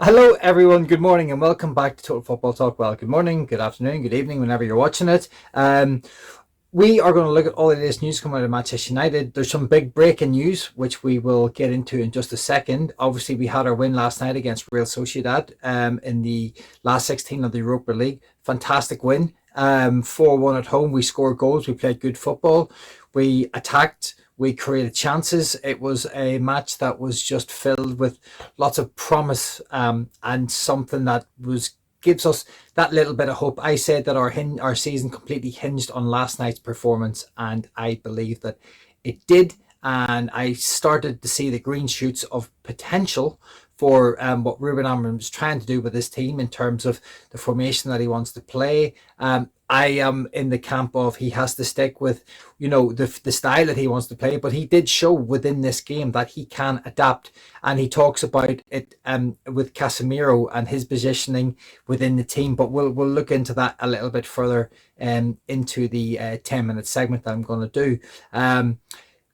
Hello everyone, good morning and welcome back to Total Football Talk. Well, good morning, good afternoon, good evening, whenever you're watching it. We are going to look at all of this news coming out of Manchester United. There's some big breaking news, which we will get into in just a second. Obviously, we had our win last night against Real Sociedad in the last 16 of the Europa League. Fantastic win. 4-1 at home. We scored goals. We played good football. We attacked. We created chances. It was a match that was just filled with lots of promise and something that gives us that little bit of hope. I said that our season completely hinged on last night's performance, and I believe that it did. And I started to see the green shoots of potential for what Ruben Amorim is trying to do with this team in terms of the formation that he wants to play. I am in the camp of he has to stick with, the style that he wants to play. But he did show within this game that he can adapt, and he talks about it with Casemiro and his positioning within the team. But we'll look into that a little bit further into the 10-minute segment that I'm going to do.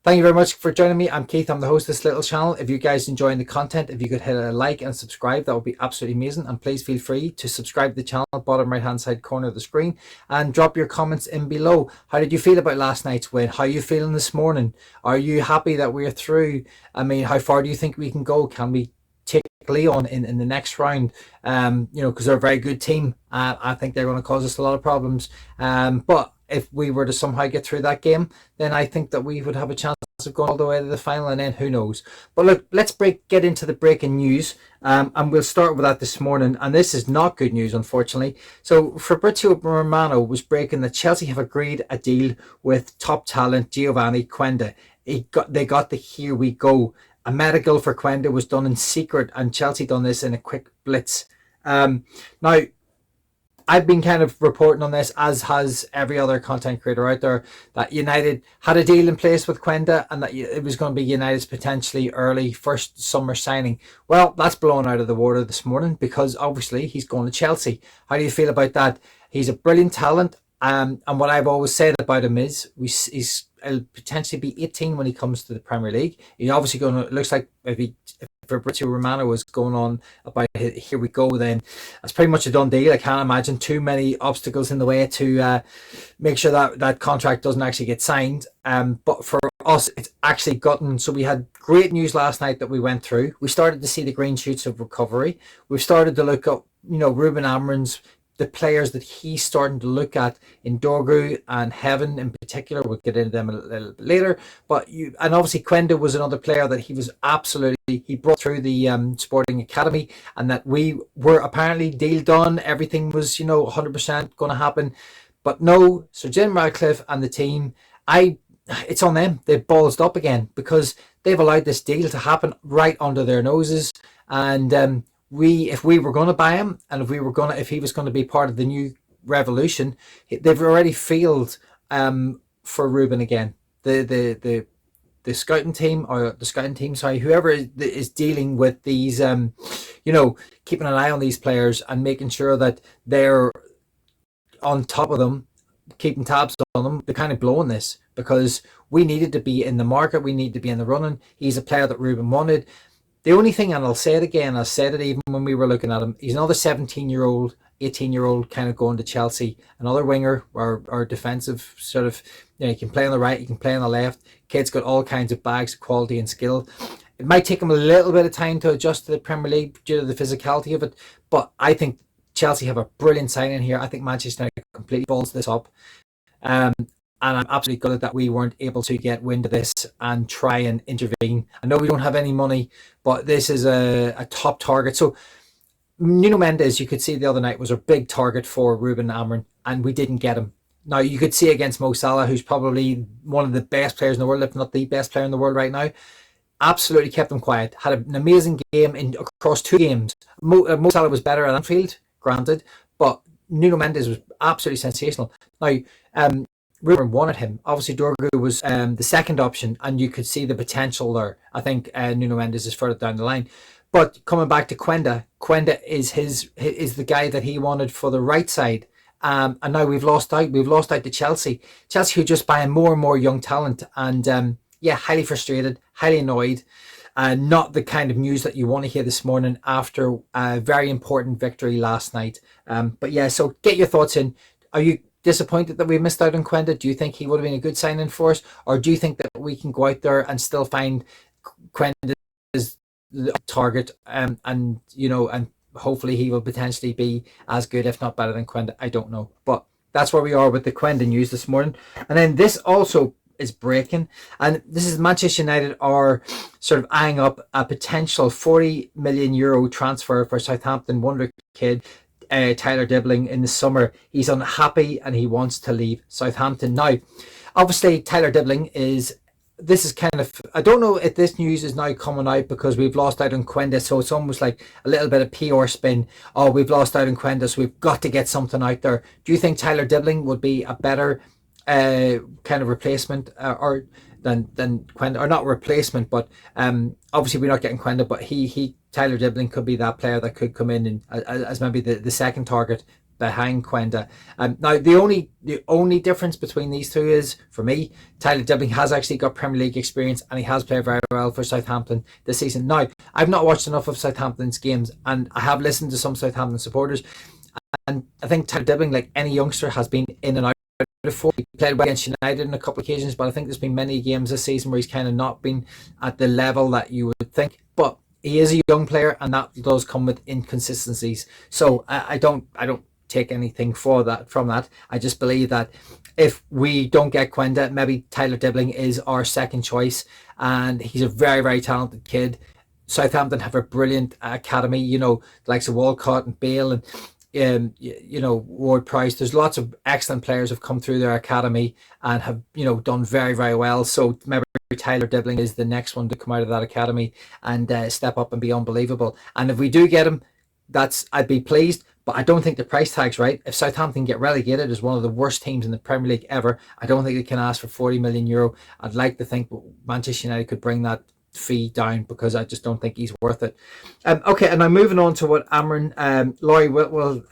Thank you very much for joining me. I'm Keith. I'm the host of this little channel. If you guys enjoying the content, if you could hit a like and subscribe, that would be absolutely amazing. And please feel free to subscribe to the channel, bottom right hand side corner of the screen, and drop your comments in below. How did you feel about last night's win? How are you feeling this morning? Are you happy that we're through? I mean, how far do you think we can go? Can we take Leon in the next round? Because they're a very good team. I think they're going to cause us a lot of problems. But if we were to somehow get through that game, then I think that we would have a chance of going all the way to the final, and then who knows. But look, let's get into the breaking news, and we'll start with that this morning. And this is not good news, unfortunately. So Fabrizio Romano was breaking that Chelsea have agreed a deal with top talent Geovany Quenda. They got the here we go. A medical for Quenda was done in secret, and Chelsea done this in a quick blitz. Now, I've been kind of reporting on this, as has every other content creator out there, that United had a deal in place with Quenda and that it was going to be United's potentially early first summer signing. Well, that's blown out of the water this morning, because obviously he's going to Chelsea. How do you feel about that? He's a brilliant talent. And what I've always said about him is he'll potentially be 18 when he comes to the Premier League. He's obviously looks like if Fabrizio Romano was going on about here we go, then that's pretty much a done deal. I can't imagine too many obstacles in the way to make sure that contract doesn't actually get signed. But for us, it's actually gotten. So we had great news last night that we went through. We started to see the green shoots of recovery. We've started to look up, Ruben Amorim's, the players that he's starting to look at in Dorgu and Heaven in particular. We'll get into them a little bit later. And obviously Quenda was another player that he brought through the Sporting Academy, and that we were apparently deal done. Everything was 100% going to happen, but no. So Jim Radcliffe and the team, it's on them. They've ballsed up again, because they've allowed this deal to happen right under their noses. And if we were going to buy him, and if he was going to be part of the new revolution, they've already failed for Ruben again. The scouting team, whoever is dealing with these, keeping an eye on these players and making sure that they're on top of them, keeping tabs on them, they're kind of blowing this, because we needed to be in the market. We need to be in the running. He's a player that Ruben wanted. The only thing, and I'll say it again, I said it even when we were looking at him, he's another 17-year-old, 18-year-old kind of going to Chelsea, another winger or defensive sort of, he can play on the right, he can play on the left. Kid's got all kinds of bags of quality and skill. It might take him a little bit of time to adjust to the Premier League due to the physicality of it, but I think Chelsea have a brilliant signing here. I think Manchester United completely balls this up. And I'm absolutely gutted that we weren't able to get wind of this and try and intervene. I know we don't have any money, but this is a top target. So Nuno Mendes, you could see the other night, was a big target for Ruben Amorim, and we didn't get him. Now, you could see against Mo Salah, who's probably one of the best players in the world, if not the best player in the world right now, absolutely kept him quiet. Had an amazing game across two games. Mo Salah was better at Anfield, granted, but Nuno Mendes was absolutely sensational. Now, Ruben wanted him. Obviously, Dorgu was the second option, and you could see the potential there. I think Nuno Mendes is further down the line. But coming back to Quenda is the guy that he wanted for the right side. And now we've lost out. We've lost out to Chelsea. Chelsea, who just buying more and more young talent, and highly frustrated, highly annoyed. not the kind of news that you want to hear this morning after a very important victory last night. But yeah, so get your thoughts in. Are you disappointed that we missed out on Quenda? Do you think he would have been a good signing for us? Or do you think that we can go out there and still find Quenda is the target, and hopefully he will potentially be as good, if not better than Quenda? I don't know. But that's where we are with the Quenda news this morning. And then this also is breaking, and this is Manchester United are sort of eyeing up a potential €40 million transfer for Southampton wonder kid Tyler Dibling in the summer. He's unhappy and he wants to leave Southampton. Now, obviously, Tyler Dibling this is kind of, I don't know if this news is now coming out because we've lost out on Quenda, so it's almost like a little bit of PR spin. Oh, we've lost out on Quenda, so we've got to get something out there. Do you think Tyler Dibling would be a better kind of replacement or than Quenda, or not replacement, but obviously we're not getting Quenda, but Tyler Dibling could be that player that could come in and as maybe the second target behind Quenda. Now the only difference between these two is, for me, Tyler Dibling has actually got Premier League experience and he has played very well for Southampton this season. Now, I've not watched enough of Southampton's games, and I have listened to some Southampton supporters, and I think Tyler Dibling, like any youngster, has been in and out before. He played well against United on a couple of occasions, but I think there's been many games this season where he's kind of not been at the level that you would think. But he is a young player, and that does come with inconsistencies. So I don't take anything from that. I just believe that if we don't get Quenda, maybe Tyler Dibling is our second choice, and he's a very, very talented kid. Southampton have a brilliant academy, the likes of Walcott and Bale and Ward Price. There's lots of excellent players have come through their academy and have done very, very well. So maybe Tyler Dibling is the next one to come out of that academy and step up and be unbelievable. And if we do get him, I'd be pleased. But I don't think the price tag's right. If Southampton get relegated as one of the worst teams in the Premier League ever, I don't think they can ask for €40 million. I'd like to think Manchester United could bring that fee down, because I just don't think he's worth it. Okay, and I'm moving on to what Amorim, Laurie Whitwell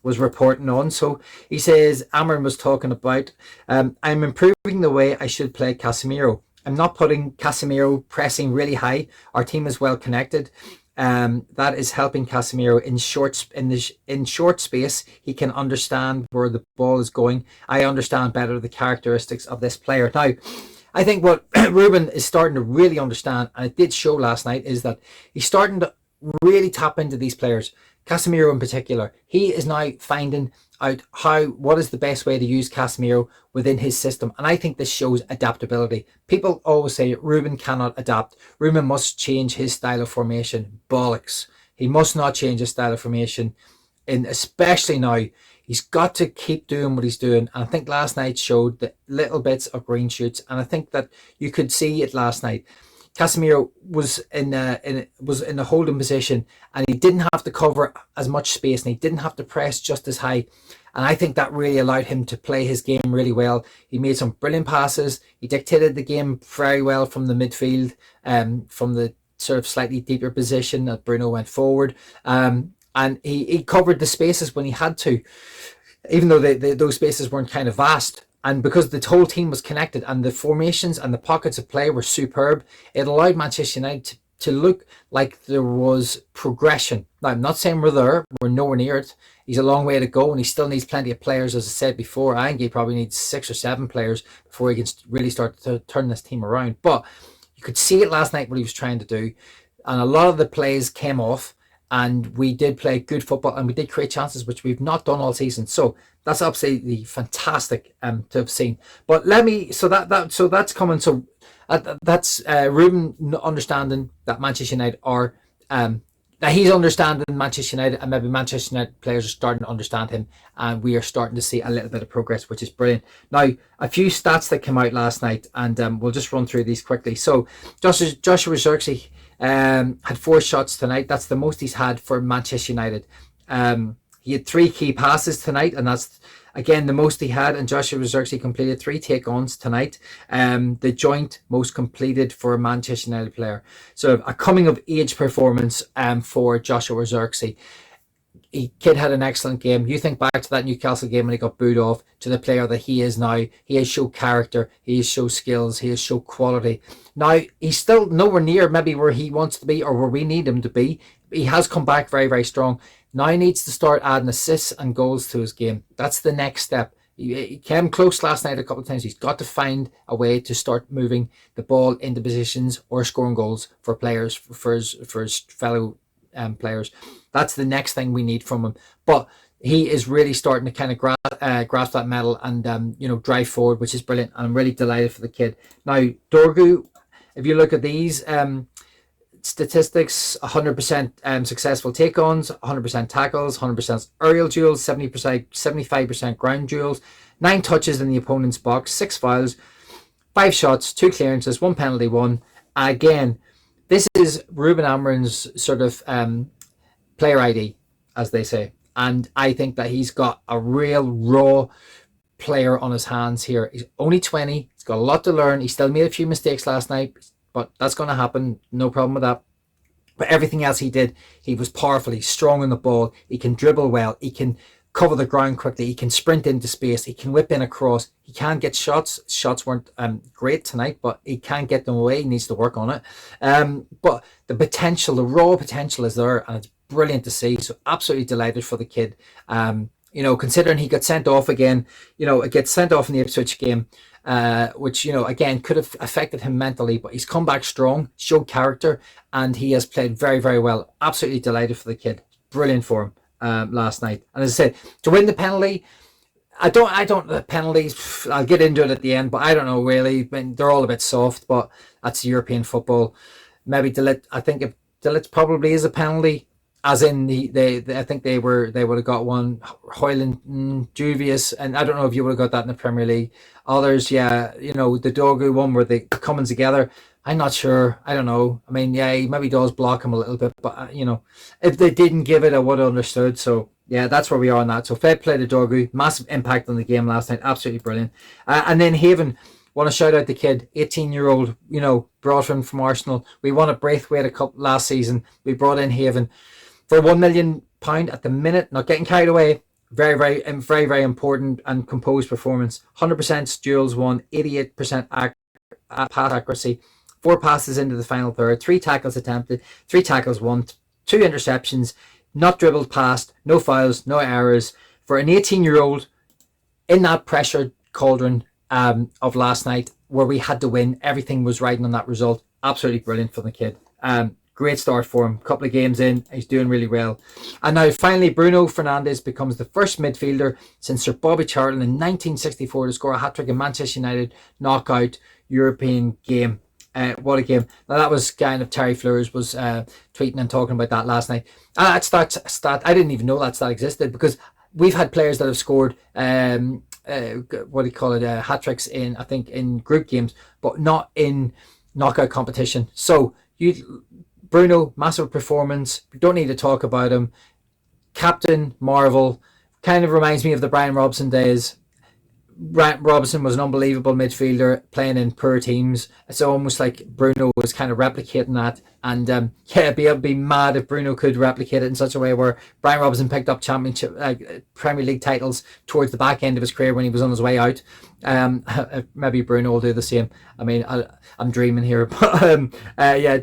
was reporting on. So he says Amorim was talking about, I'm improving the way I should play Casemiro. I'm not putting Casemiro pressing really high. Our team is well connected. That is helping Casemiro in short space. He can understand where the ball is going. I understand better the characteristics of this player. Now, I think what Ruben is starting to really understand, and it did show last night, is that he's starting to really tap into these players. Casemiro in particular, he is now finding out what is the best way to use Casemiro within his system, and I think this shows adaptability. People always say Ruben cannot adapt. Ruben must change his style of formation. Bollocks. He must not change his style of formation, and especially now. He's got to keep doing what he's doing. And I think last night showed the little bits of green shoots, and I think that you could see it last night. Casemiro was in the holding position, and he didn't have to cover as much space, and he didn't have to press just as high. And I think that really allowed him to play his game really well. He made some brilliant passes. He dictated the game very well from the midfield, from the sort of slightly deeper position that Bruno went forward. And he covered the spaces when he had to, even though those spaces weren't kind of vast. And because the whole team was connected and the formations and the pockets of play were superb, it allowed Manchester United to look like there was progression. Now, I'm not saying we're there. We're nowhere near it. He's a long way to go, and he still needs plenty of players, as I said before. I think he probably needs 6 or 7 players before he can really start to turn this team around. But you could see it last night what he was trying to do. And a lot of the plays came off. And we did play good football, and we did create chances, which we've not done all season. So that's absolutely fantastic to have seen. But so that's coming. So that's Ruben understanding that Manchester United are that he's understanding Manchester United, and maybe Manchester United players are starting to understand him, and we are starting to see a little bit of progress, which is brilliant. Now, a few stats that came out last night, and we'll just run through these quickly. So Joshua Zirkzee had 4 shots tonight. That's the most he's had for Manchester United. He had 3 key passes tonight, and that's again the most he had. And Joshua Zirkzee completed 3 take-ons tonight. The joint most completed for a Manchester United player. So a coming of age performance for Joshua Zirkzee. Kid had an excellent game. You think back to that Newcastle game when he got booed off, to the player that he is now. He has shown character, he has shown skills, he has shown quality. Now, he's still nowhere near maybe where he wants to be or where we need him to be. He has come back very, very strong. Now he needs to start adding assists and goals to his game. That's the next step. He came close last night a couple of times. He's got to find a way to start moving the ball into positions or scoring goals for players, for his fellow players. That's the next thing we need from him. But he is really starting to kind of grasp that medal and drive forward, which is brilliant. I'm really delighted for the kid. Now, Dorgu, if you look at these statistics, 100% successful take-ons, 100% tackles, 100% aerial duels, 75% ground duels, 9 touches in the opponent's box, 6 fouls, 5 shots, 2 clearances, 1 penalty, 1. Again, this is Ruben Amorim's sort of player ID, as they say. And I think that he's got a real raw player on his hands here. He's only 20. He's got a lot to learn. He still made a few mistakes last night, but that's going to happen. No problem with that. But everything else he did, he was powerful. He's strong on the ball. He can dribble well. He can cover the ground quickly. He can sprint into space. He can whip in across. He can get shots. Shots weren't great tonight, but he can get them away. He needs to work on it. But the potential, the raw potential is there, and it's brilliant to see. So absolutely delighted for the kid. Considering he got sent off again, it gets sent off in the Ipswich game, which, again, could have affected him mentally, but he's come back strong, showed character, and he has played very, very well. Absolutely delighted for the kid. Brilliant for him last night. And as I said, to win the penalty, the penalties, I'll get into it at the end, but I don't know really. I mean, they're all a bit soft, but that's European football. Maybe I think if Delict probably is a penalty, as in I think they would have got one. Hoyland, dubious, and I don't know if you would have got that in the Premier League. Others, yeah, the Dorgu one where they coming together. I'm not sure. I don't know. I mean, yeah, he maybe does block him a little bit, but if they didn't give it, I would have understood. So yeah, that's where we are on that. So fair play to Dorgu. Massive impact on the game last night. Absolutely brilliant. And then Haven. Want to shout out the kid, 18-year-old, brought him from Arsenal. We won at Braithwaite a cup last season. We brought in Haven for £1 million at the minute. Not getting carried away. Very, very, very, very important and composed performance. 100% duels won, 88% pass accuracy, 4 passes into the final third, 3 tackles attempted, 3 tackles won, 2 interceptions, not dribbled past, no fouls, no errors. For an 18-year-old in that pressure cauldron of last night, where we had to win, everything was riding on that result. Absolutely brilliant for the kid. Great start for him. Couple of games in, he's doing really well. And now finally, Bruno Fernandes becomes the first midfielder since Sir Bobby Charlton in 1964 to score a hat-trick in Manchester United knockout European game. What a game. Now that was kind of Terry Fleurs was tweeting and talking about that last night. That stat, I didn't even know that stat existed, because we've had players that have scored hat-tricks in group games, but not in knockout competition. So Bruno, massive performance. We don't need to talk about him. Captain Marvel, kind of reminds me of the Brian Robson days. Robson was an unbelievable midfielder playing in poor teams. It's almost like Bruno was kind of replicating that. And I'd be mad if Bruno could replicate it in such a way where Brian Robson picked up championship Premier League titles towards the back end of his career when he was on his way out. Maybe Bruno will do the same. I mean, I'm dreaming here, but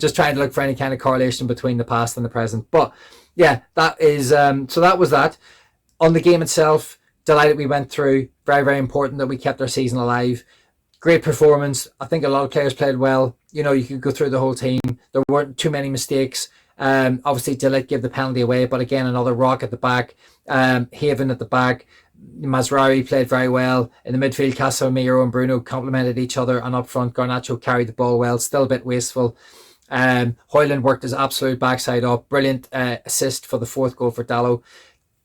just trying to look for any kind of correlation between the past and the present. But yeah, that is so that was that. On the game itself, delighted we went through. Very, very important that we kept our season alive. Great performance. I think a lot of players played well. You could go through the whole team. There weren't too many mistakes. Obviously, Delict gave the penalty away, but again, another rock at the back. Haven at the back. Mazraoui played very well. In the midfield, Casemiro and Bruno complemented each other. And up front, Garnacho carried the ball well. Still a bit wasteful. Hoyland worked his absolute backside up. Brilliant assist for the 4th goal for Dallo.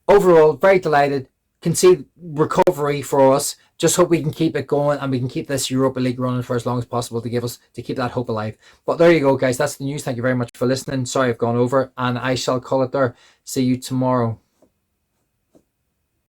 Overall, very delighted. Can see recovery for us. Just hope we can keep it going and we can keep this Europa League running for as long as possible to keep that hope alive. But there you go, guys. That's the news. Thank you very much for listening. Sorry I've gone over, and I shall call it there. See you tomorrow.